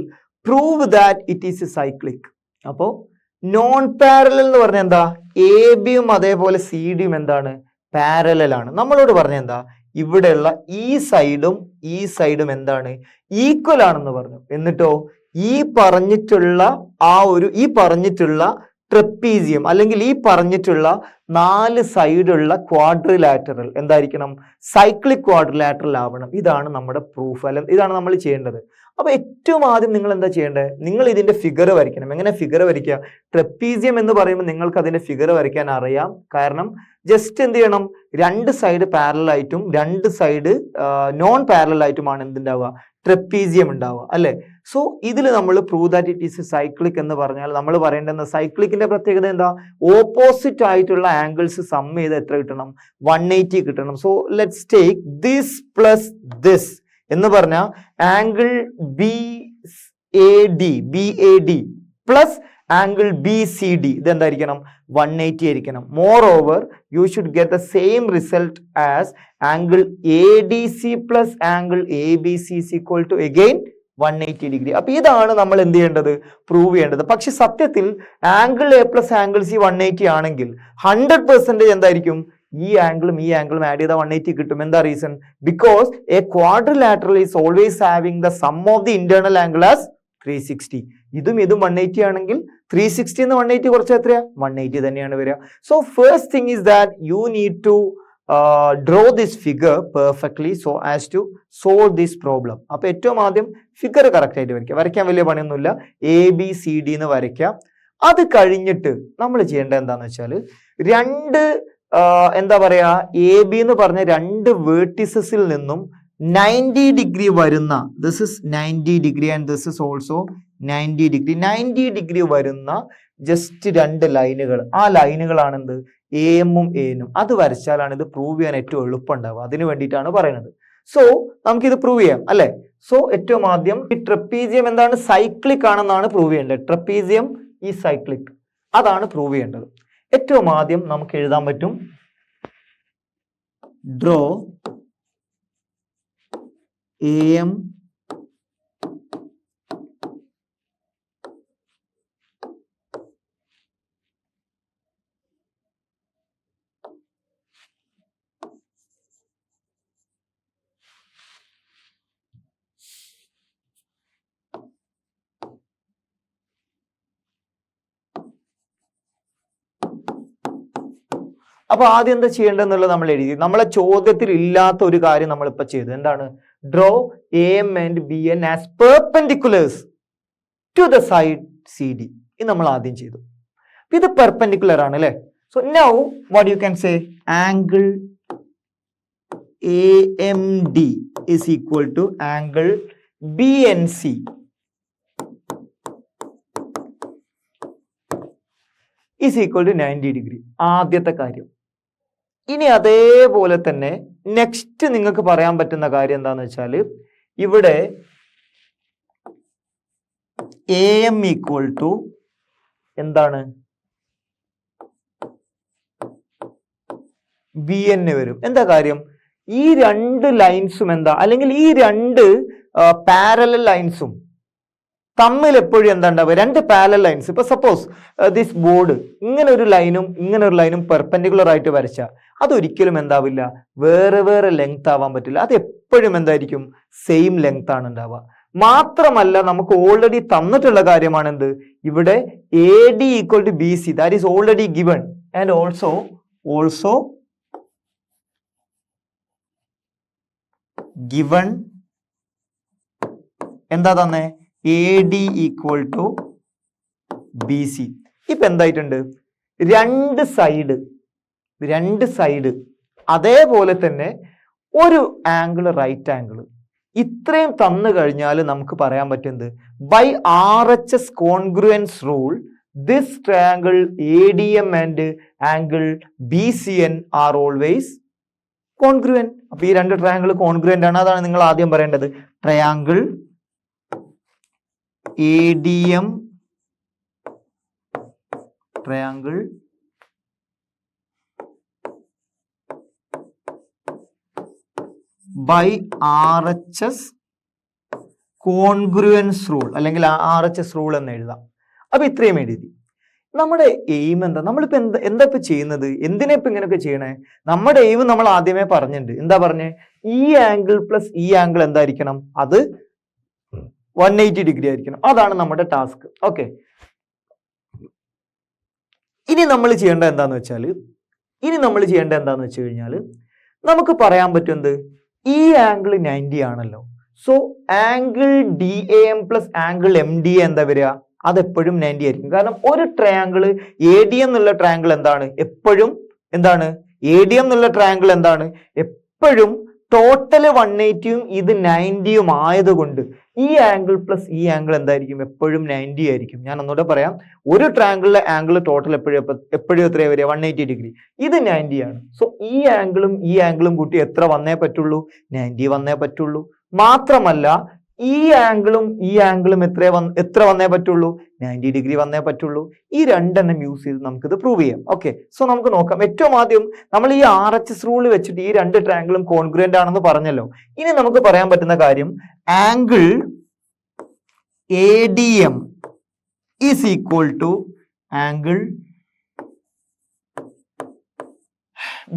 prove that it is a cyclic. അപ്പോ നോൺ പാരലൽ എന്ന് പറഞ്ഞാൽ എന്താ? എ ബിയും അതേപോലെ സി ഡിയും എന്താണ്? പാരലൽ ആണ്. നമ്മളോട് പറഞ്ഞ എന്താ? ഇവിടെയുള്ള ഈ സൈഡും എന്താണ്? ഈക്വൽ ആണെന്ന് പറഞ്ഞു. എന്നിട്ടോ ഈ പറഞ്ഞിട്ടുള്ള ട്രപ്പീസിയം അല്ലെങ്കിൽ ഈ പറഞ്ഞിട്ടുള്ള 4 സൈഡുള്ള ക്വാഡ്രിലാറ്ററൽ എന്തായിരിക്കണം? സൈക്ലിക് ക്വാഡ്രിലാറ്ററൽ ആവണം. ഇതാണ് നമ്മുടെ പ്രൂഫ്, അല്ലെങ്കിൽ ഇതാണ് നമ്മൾ ചെയ്യേണ്ടത്. അപ്പൊ ഏറ്റവും ആദ്യം നിങ്ങൾ എന്താ ചെയ്യേണ്ടത്? നിങ്ങൾ ഇതിന്റെ ഫിഗർ വരയ്ക്കണം. എങ്ങനെ ഫിഗർ വരയ്ക്കുക? ട്രപ്പീസിയം എന്ന് പറയുമ്പോൾ നിങ്ങൾക്ക് അതിന്റെ ഫിഗർ വരയ്ക്കാൻ അറിയാം. കാരണം ജസ്റ്റ് എന്ത് ചെയ്യണം? 2 സൈഡ് പാരലൽ ആയിട്ടും 2 സൈഡ് നോൺ പാരലൽ ആയിട്ടുമാണ് എന്തുണ്ടാവുക? ട്രപ്പീസിയം ഉണ്ടാവുക, അല്ലെ? സോ ഇതിൽ നമ്മൾ prove that it is cyclic എന്ന് പറഞ്ഞാൽ നമ്മൾ പറയേണ്ടത് സൈക്ലിക്കിന്റെ പ്രത്യേകത എന്താ? ഓപ്പോസിറ്റ് ആയിട്ടുള്ള ആംഗിൾസ് സം ചെയ്ത് എത്ര കിട്ടണം? 180 കിട്ടണം. So let's take this plus this എന്ന് പറഞ്ഞാൽ angle BAD plus angle BCD ഇത് എന്തായിരിക്കണം? 180 ആയിരിക്കണം. Moreover you should get the same result as angle ADC plus angle ABC is equal to again 180 degree. അപ്പൊ ഇതാണ് നമ്മൾ എന്ത് ചെയ്യേണ്ടത്? പ്രൂവ് ചെയ്യേണ്ടത്. പക്ഷെ സത്യത്തിൽ angle A plus angle C 180 ആണെങ്കിൽ 100% എന്തായിരിക്കും? ഈ ആംഗിളും ഈ ആംഗിളും ആഡ് ചെയ്താൽ 180 കിട്ടും. എന്താ reason? Because A quadrilateral is always having the sum of the internal angle as 360. ഇതും 180 ആണെങ്കിൽ 360 എന്ന് 180 കുറച്ച് എത്രയാ? 180 തന്നെയാണ് വരിക. So first thing is that you need to draw this figure perfectly so as to solve this problem. അപ്പൊ ഏറ്റവും ആദ്യം ഫിഗർ കറക്റ്റ് ആയിട്ട് വരയ്ക്കുക. വരയ്ക്കാൻ വലിയ പണിയൊന്നുമില്ല. ABCD എന്ന് വരയ്ക്കാം. അത് കഴിഞ്ഞിട്ട് നമ്മൾ ചെയ്യേണ്ടത് എന്താണെന്ന് വെച്ചാൽ എന്താ പറയാ, AB എന്ന് പറഞ്ഞ 2 വേർട്ടിസസിൽ നിന്നും 90 ഡിഗ്രി വരുന്ന, this is 90 degree and this is also 90 degree, 90 degree വരുന്ന ജസ്റ്റ് 2 ലൈനുകൾ. ആ ലൈനുകളാണ് എന്ത്? AM-ഉം AN-ഉം. അത് വരച്ചാലാണ് ഇത് പ്രൂവ് ചെയ്യാൻ ഏറ്റവും എളുപ്പം ഉണ്ടാവുക. അതിന് വേണ്ടിയിട്ടാണ് പറയുന്നത്. സോ നമുക്കിത് പ്രൂവ് ചെയ്യാം, അല്ലെ? സോ ഏറ്റവും ആദ്യം ഈ ട്രപ്പീസിയം എന്താണ്? സൈക്ലിക് ആണെന്നാണ് പ്രൂവ് ചെയ്യേണ്ടത്. ട്രപ്പീസിയം ഈ സൈക്ലിക്, അതാണ് പ്രൂവ് ചെയ്യേണ്ടത്. ഏറ്റവും ആദ്യം നമുക്ക് എഴുതാൻ പറ്റും ഡ്രോ AM അപ്പൊ ആദ്യം എന്താ ചെയ്യേണ്ടതെന്നുള്ളത് നമ്മൾ എഴുതി. നമ്മളെ ചോദ്യത്തിൽ ഇല്ലാത്ത ഒരു കാര്യം നമ്മൾ ഇപ്പൊ ചെയ്തു. എന്താണ്? Draw AM and BN as perpendiculars to the side CD. ഇത് നമ്മൾ ആദ്യം ചെയ്തു. ഇത് പെർപെൻഡിക്കുലർ ആണ്, അല്ലെ? So now what you can say, angle AMD is equal to angle BNC is equal to 90 degree. ആദ്യത്തെ കാര്യം. ഇനി അതേപോലെ തന്നെ നെക്സ്റ്റ് നിങ്ങൾക്ക് പറയാൻ പറ്റുന്ന കാര്യം എന്താന്ന് വെച്ചാൽ, ഇവിടെ AM ഈക്വൽ ടു എന്താണ്? BN വരും. എന്താ കാര്യം? ഈ 2 ലൈൻസും എന്താ, അല്ലെങ്കിൽ ഈ 2 പാരലൽ ലൈൻസും തമ്മിൽ എപ്പോഴും എന്താ ഉണ്ടാവുക? 2 പാരലൽ ലൈൻസ്. ഇപ്പൊ സപ്പോസ് ദിസ് ബോർഡ് ഇങ്ങനെ ഒരു ലൈനും ഇങ്ങനെ ഒരു ലൈനും പെർപെൻഡിക്കുലർ ആയിട്ട് വരച്ചാൽ അതൊരിക്കലും എന്താവില്ല? വേറെ വേറെ ലെങ്ത് ആവാൻ പറ്റില്ല. അത് എപ്പോഴും എന്തായിരിക്കും? സെയിം ലെങ്ത് ആണ് ഉണ്ടാവുക. മാത്രമല്ല നമുക്ക് ഓൾറെഡി തന്നിട്ടുള്ള കാര്യമാണ് എന്ത്? ഇവിടെ AD equal to BC, that is already given. And also given എന്താ തന്നെ? AD equal to BC. ഇപ്പൊ എന്തായിട്ടുണ്ട്? 2 സൈഡ് അതേപോലെ തന്നെ ഒരു ആംഗിൾ, റൈറ്റ് ആംഗിൾ, ഇത്രയും തന്നു കഴിഞ്ഞാൽ നമുക്ക് പറയാൻ പറ്റുന്നത് by RHS congruence rule this triangle ADM and angle BCN are always congruent. അപ്പൊ ഈ 2 ട്രയാങ്കിൾ കോൺഗ്രുവന്റ് ആണ്. അതാണ് നിങ്ങൾ ആദ്യം പറയേണ്ടത്. Triangle ADM triangle by RHS congruence rule, അല്ലെങ്കിൽ RHS റൂൾ എന്ന് എഴുതാം. അപ്പൊ ഇത്രയും എഴുതി. നമ്മുടെ എയിം എന്താ? നമ്മളിപ്പോ എന്താ ഇപ്പൊ ചെയ്യുന്നത്? എന്തിനാ ഇപ്പൊ ഇങ്ങനെയൊക്കെ ചെയ്യണേ? നമ്മുടെ എയിം നമ്മൾ ആദ്യമേ പറഞ്ഞിട്ടുണ്ട്. എന്താ പറഞ്ഞേ? ഈ ആംഗിൾ പ്ലസ് ഈ ആംഗിൾ എന്തായിരിക്കണം? അത് 180 ഡിഗ്രി ആയിരിക്കണം. അതാണ് നമ്മുടെ ടാസ്ക്. ഓക്കെ, ഇനി നമ്മൾ ചെയ്യേണ്ടത് എന്താന്ന് വെച്ചാൽ നമുക്ക് പറയാൻ പറ്റും എന്ത്, ഈ ആംഗിൾ 90 ആണല്ലോ. So angle DAM plus angle MDA എന്താ വരിക, അതെപ്പോഴും 90 ആയിരിക്കും. കാരണം ഒരു ട്രയാങ്കിൾ ADM എന്നുള്ള ട്രയാങ്കിൾ എന്താണ്, എപ്പോഴും എന്താണ്, ADM എന്നുള്ള ട്രയാങ്കിൾ എന്താണ്, എപ്പോഴും ടോട്ടൽ 180 ഇത് 90 ആയതുകൊണ്ട് ഈ ആംഗിൾ പ്ലസ് ഈ ആംഗിൾ എന്തായിരിക്കും, എപ്പോഴും 90 ആയിരിക്കും. ഞാൻ ഒന്നുകൂടെ പറയാം, ഒരു ട്രയാങ്കിളിലെ ആംഗിൾ ടോട്ടൽ എപ്പോഴും എത്രയാ വരിക, 180 ഡിഗ്രി. ഇത് 90 ആണ്. സോ ഈ ആംഗിളും കൂട്ടി എത്ര വന്നേ പറ്റുള്ളൂ, 90 വന്നേ പറ്റുള്ളൂ. മാത്രമല്ല ഈ ആംഗിളും എത്ര വന്നേ പറ്റുള്ളൂ, 90 ഡിഗ്രി വന്നേ പറ്റുള്ളൂ. ഈ രണ്ടെണ്ണം യൂസ് ചെയ്ത് നമുക്കിത് പ്രൂവ് ചെയ്യാം. ഓക്കെ, സോ നമുക്ക് നോക്കാം. ഏറ്റവും ആദ്യം നമ്മൾ ഈ RHS റൂൾ വെച്ചിട്ട് ഈ രണ്ട് ട്രയാങ്കിളും കോൺഗ്രുവന്റ് ആണെന്ന് പറഞ്ഞല്ലോ. ഇനി നമുക്ക് പറയാൻ പറ്റുന്ന കാര്യം, angle ADM is equal to angle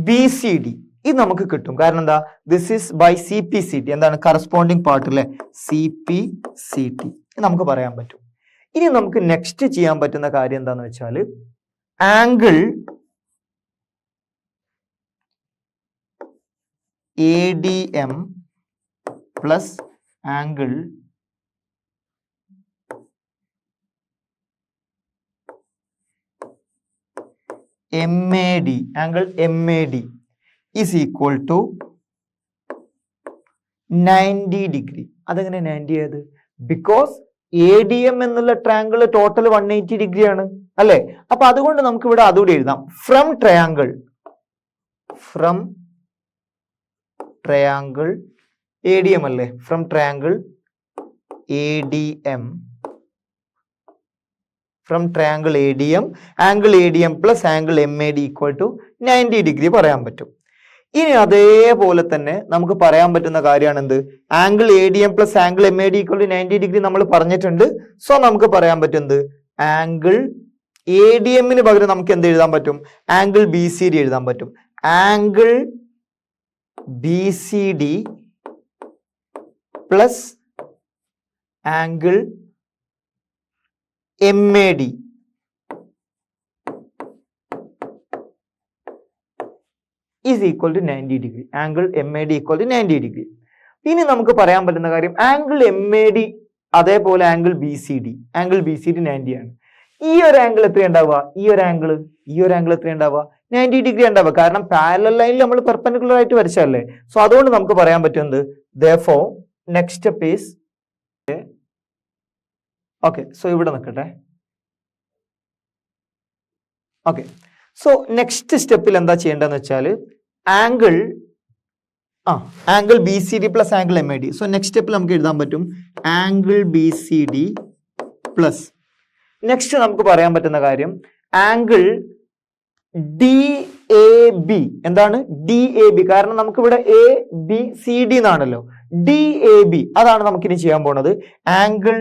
BCD. ഇത് നമുക്ക് കിട്ടും. കാരണം എന്താ, ദിസ് ഈസ് ബൈ CPCT. എന്താണ് കറസ്പോണ്ടിങ് പാർട്ട് അല്ലെ, CPCT നമുക്ക് പറയാൻ പറ്റും. ഇനി നമുക്ക് നെക്സ്റ്റ് ചെയ്യാൻ പറ്റുന്ന കാര്യം എന്താന്ന് വെച്ചാൽ, angle ADM plus angle MAD is equal to 90 degree. അതെങ്ങനെ 90 ആയത്, ബിക്കോസ് ADM എന്നുള്ള ട്രയാങ്കിൾ ടോട്ടൽ 180 ഡിഗ്രി ആണ് അല്ലെ. അപ്പൊ അതുകൊണ്ട് നമുക്ക് ഇവിടെ അതുകൂടി എഴുതാം. ഫ്രം ട്രയാങ്കിൾ ADM അല്ലേ, from triangle ADM angle ADM plus angle MAD equal to 90 degree പറയാൻ പറ്റും. ഇനി അതേപോലെ തന്നെ നമുക്ക് പറയാൻ പറ്റുന്ന കാര്യമാണ് എന്ത്, angle ADM plus angle MAD equal to 90 degree നമ്മൾ പറഞ്ഞിട്ടുണ്ട്. സോ നമുക്ക് പറയാൻ പറ്റും എന്ത്, ആംഗിൾ ADM പകരം നമുക്ക് എന്ത് എഴുതാൻ പറ്റും, ആംഗിൾ BCD എഴുതാൻ പറ്റും. Angle BCD plus angle MAD is equal to 90 degree. Angle MAD equal to 90 degree. ഇനി നമുക്ക് പറയാൻ പറ്റുന്ന കാര്യം, ആംഗിൾ MAD അതേപോലെ ആംഗിൾ BCD 90 ആണ്. ഈ ഒരു ആംഗിൾ എത്ര ഉണ്ടാവുക, ഈ ഒരു ആംഗിൾ എത്ര ഉണ്ടാവുക, 90 ഡിഗ്രി ഉണ്ടാവുക. കാരണം പാരലൽ ലൈനിൽ നമ്മൾ പെർപെൻഡിക്കുലർ ആയിട്ട് വരച്ചല്ലേ. സോ അതുകൊണ്ട് നമുക്ക് പറയാൻ പറ്റുന്നത്, therefore next step is, okay, so ഇവിടെ നിൽക്കട്ടെ. ഓക്കെ, സോ നെക്സ്റ്റ് സ്റ്റെപ്പിൽ എന്താ ചെയ്യേണ്ടതെന്ന് വെച്ചാൽ, angle BCD plus angle MAD. So next സ്റ്റെപ്പിൽ നമുക്ക് എഴുതാൻ പറ്റും ആംഗിൾ BCD പ്ലസ്, നെക്സ്റ്റ് നമുക്ക് പറയാൻ പറ്റുന്ന കാര്യം, ആംഗിൾ DAB. എന്താണ് DAB, കാരണം നമുക്ക് ഇവിടെ ABCD എന്നാണല്ലോ, DAB അതാണ് നമുക്കിനി ചെയ്യാൻ പോണത്. Angle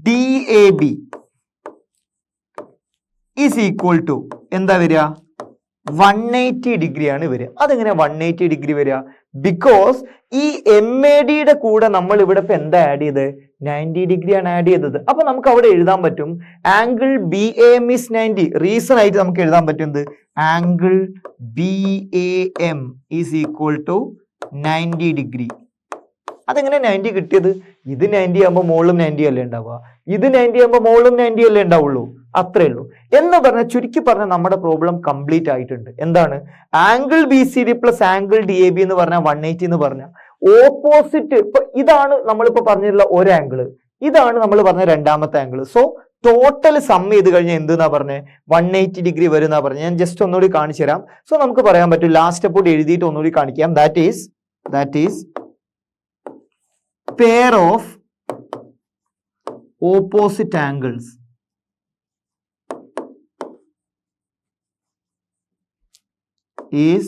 DAB is equal to എന്താ വരിക, 180 ഡിഗ്രിയാണ് വരിക. അതെങ്ങനെ 180 ഡിഗ്രി വരിക, ബിക്കോസ് ഈ MAD കൂടെ നമ്മൾ ഇവിടെ ഇപ്പൊ എന്താ ആഡ് ചെയ്ത്, 90 ഡിഗ്രിയാണ് ആഡ് ചെയ്തത്. അപ്പൊ നമുക്ക് അവിടെ എഴുതാൻ പറ്റും ആംഗിൾ BAM ഈസ് 90. റീസൺ ആയിട്ട് നമുക്ക് എഴുതാൻ പറ്റുന്നത് angle BAM is equal to 90 degree. അതെങ്ങനെ 90 കിട്ടിയത്, ഇത് 90 ആകുമ്പോൾ മുകളിലും 90 അല്ലേ ഉണ്ടാവുക, ഇത് 90 ആകുമ്പോൾ മുകളിലും 90 അല്ലേ ഉണ്ടാവുള്ളൂ, അത്രേ ഉള്ളൂ. എന്ന് പറഞ്ഞാൽ ചുരുക്കി പറഞ്ഞാൽ നമ്മുടെ പ്രോബ്ലം കംപ്ലീറ്റ് ആയിട്ടുണ്ട്. എന്താണ്, angle BCD plus angle DAB എന്ന് പറഞ്ഞാൽ 180 എന്ന് പറഞ്ഞാൽ ഓപ്പോസിറ്റ്. ഇപ്പൊ ഇതാണ് നമ്മളിപ്പോ പറഞ്ഞിട്ടുള്ള ഒരു ആംഗിൾ, ഇതാണ് നമ്മൾ പറഞ്ഞ രണ്ടാമത്തെ ആംഗിൾ. സോ ടോട്ടൽ സം ചെയ്ത് കഴിഞ്ഞാൽ എന്തെന്നാ പറഞ്ഞത്, 180 ഡിഗ്രി വരും എന്നാ പറഞ്ഞത്. ഞാൻ ജസ്റ്റ് ഒന്നുകൂടി കാണിച്ചു തരാം. സോ നമുക്ക് പറയാൻ പറ്റും, ലാസ്റ്റ് സ്റ്റെപ്പ് എഴുതിയിട്ട് ഒന്നുകൂടി കാണിക്കാം. That is pair of opposite angles is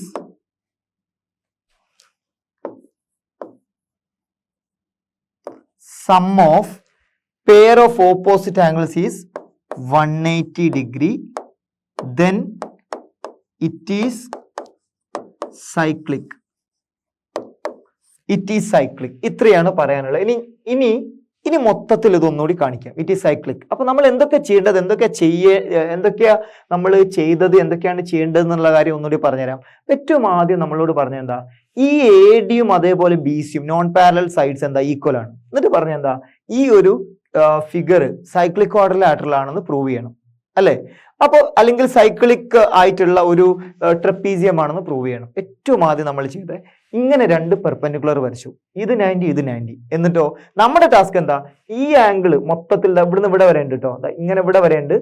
sum of pair of opposite angles is 180 degree, then it is cyclic. ഇത്രയാണ് പറയാനുള്ളത്. ഇനി ഇനി മൊത്തത്തിൽ ഇതൊന്നുകൂടി കാണിക്കാം. It is cyclic. അപ്പൊ നമ്മൾ എന്തൊക്കെ ചെയ്യേണ്ടത്, എന്തൊക്കെയാ നമ്മൾ ചെയ്തത്, എന്തൊക്കെയാണ് ചെയ്യേണ്ടത് എന്നുള്ള കാര്യം ഒന്നുകൂടി പറഞ്ഞുതരാം. ഏറ്റവും ആദ്യം നമ്മളോട് പറഞ്ഞ എന്താ, ഈ എ ഡിയും അതേപോലെ ബി സിയും നോൺ പാരലൽ സൈഡ്സ് എന്താ ഈക്വൽ ആണ്. എന്നിട്ട് പറഞ്ഞ എന്താ, ഈ ഒരു ഫിഗർ സൈക്ലിക് ക്വാഡ്രിലാറ്ററൽ ആണെന്ന് പ്രൂവ് ചെയ്യണം അല്ലെ. അപ്പോൾ അല്ലെങ്കിൽ സൈക്ലിക് ആയിട്ടുള്ള ഒരു ട്രപ്പീസിയം ആണെന്ന് പ്രൂവ് ചെയ്യണം. ഏറ്റവും ആദ്യം നമ്മൾ ചെയ്തത് ഇങ്ങനെ രണ്ട് പെർപെൻഡിക്കുലർ വരച്ചു, ഇത് 90 ഇത് 90. എന്നിട്ടോ നമ്മുടെ ടാസ്ക് എന്താ, ഈ ആംഗിൾ മൊത്തത്തിൽ ഇവിടുന്ന് ഇവിടെ വരെ ഉണ്ട് കേട്ടോ, ഇങ്ങനെ ഇവിടെ വരെ ഉണ്ട്,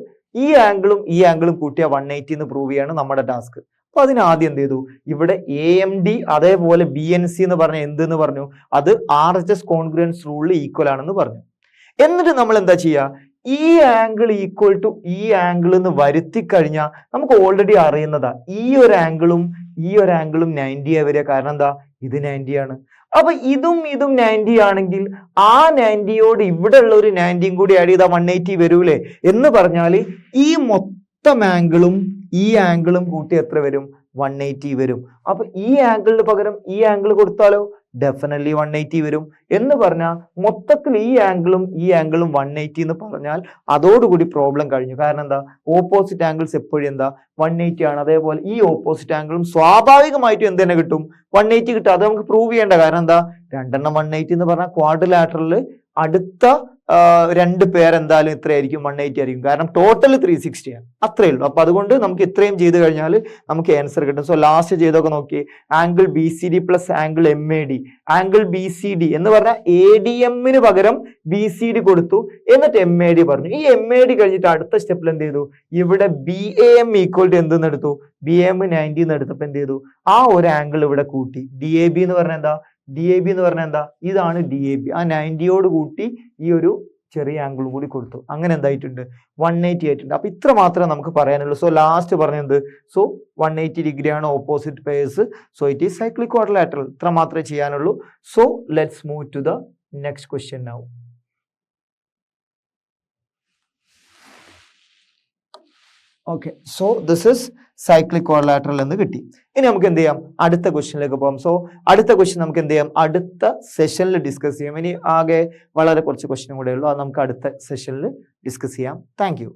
ഈ ആംഗിളും കൂട്ടിയ 180 എന്ന് പ്രൂവ് ചെയ്യാണ് നമ്മുടെ ടാസ്ക്. അപ്പൊ അതിനാദ്യം എന്ത് ചെയ്തു, ഇവിടെ AMD അതേപോലെ BNC എന്ന് പറഞ്ഞ എന്തെന്ന് പറഞ്ഞു, അത് RHS കോൺഗ്രുവൻസ് റൂളിൽ ഈക്വൽ ആണെന്ന് പറഞ്ഞു. എന്നിട്ട് നമ്മൾ എന്താ ചെയ്യുക, ഈ ആംഗിൾ ഈക്വൽ ടു ഈ ആംഗിൾ എന്ന് വരുത്തി കഴിഞ്ഞാൽ നമുക്ക് ഓൾറെഡി അറിയുന്നതാ ഈ ഒരു ആംഗിളും 90 വരിക. കാരണം എന്താ, ഇത് 90 ആണ്. അപ്പൊ ഇതും 90 ആണെങ്കിൽ ആ 90യോട് ഇവിടെ ഉള്ള ഒരു 90യും കൂടി ആഡ് ചെയ്താൽ 180 വരൂലേ. എന്ന് പറഞ്ഞാല് ഈ മൊത്തം ആംഗിളും കൂട്ടി എത്ര വരും, 180 വരും. അപ്പൊ ഈ ആംഗിളിന് പകരം ഈ ആംഗിൾ കൊടുത്താലോ, ഡെഫിനറ്റ്ലി 180 വരും. എന്ന് പറഞ്ഞാൽ മൊത്തത്തിൽ ഈ ആംഗിളും 180 എന്ന് പറഞ്ഞാൽ അതോടുകൂടി പ്രോബ്ലം കഴിഞ്ഞു. കാരണം എന്താ, ഓപ്പോസിറ്റ് ആംഗിൾസ് എപ്പോഴും എന്താ 180 ആണ്. അതേപോലെ ഈ ഓപ്പോസിറ്റ് ആംഗിളും സ്വാഭാവികമായിട്ടും എന്ത് തന്നെ കിട്ടും, 180 കിട്ടും. അത് നമുക്ക് പ്രൂവ് ചെയ്യേണ്ട. കാരണം എന്താ, രണ്ടെണ്ണം 180 എന്ന് പറഞ്ഞാൽ ക്വാഡ്രിലാറ്ററലിൽ അടുത്ത രണ്ട് പേരെന്തായാലും ഇത്രയായിരിക്കും, 180 ആയിരിക്കും. കാരണം ടോട്ടൽ 360 ആണ്, അത്രയേ ഉള്ളൂ. അപ്പൊ അതുകൊണ്ട് നമുക്ക് ഇത്രയും ചെയ്ത് കഴിഞ്ഞാൽ നമുക്ക് ആൻസർ കിട്ടും. സോ ലാസ്റ്റ് ചെയ്തൊക്കെ നോക്കി, angle BCD plus angle MAD. Angle BCD എന്ന് പറഞ്ഞാൽ ADM-ന് പകരം BCD കൊടുത്തു, എന്നിട്ട് MAD പറഞ്ഞു. ഈ MAD കഴിഞ്ഞിട്ട് അടുത്ത സ്റ്റെപ്പിൽ എന്ത് ചെയ്തു, ഇവിടെ BAM ഈക്വൽ ടു എന്തെന്ന് എടുത്തു, BAM 90 എന്ന് എടുത്തപ്പോ എന്ത് ചെയ്തു, ആ ഒരു ആംഗിൾ ഇവിടെ കൂട്ടി. DAB എന്ന് പറഞ്ഞാൽ എന്താ, ഇതാണ് DAB. ആ 90യോട് കൂട്ടി ഈ ഒരു ചെറിയ ആംഗിളും കൂടി കൊടുത്തു. അങ്ങനെ എന്തായിട്ടുണ്ട്, 180 ആയിട്ടുണ്ട്. അപ്പൊ ഇത്ര മാത്രമേ നമുക്ക് പറയാനുള്ളൂ. സോ ലാസ്റ്റ് പറഞ്ഞത്, സോ 180 ഡിഗ്രി ആണ് opposite pairs. So it is cyclic quadrilateral. ഇത്ര മാത്രമേ ചെയ്യാനുള്ളൂ. So let's move to the next question now. Okay, so this is cyclic quadrilateral എന്ന് കിട്ടി. ഇനി നമുക്ക് എന്ത് ചെയ്യാം, അടുത്ത ക്വസ്റ്റ്യനിലേക്ക് പോകാം. സോ അടുത്ത ക്വസ്റ്റ്യൻ നമുക്ക് എന്ത് ചെയ്യാം, അടുത്ത സെഷനിൽ ഡിസ്കസ് ചെയ്യാം. ഇനി ആകെ വളരെ കുറച്ച് ക്വസ്റ്റ്യനും കൂടെ ഉള്ളൂ, അത് നമുക്ക് അടുത്ത സെഷനിൽ ഡിസ്കസ് ചെയ്യാം. Thank you.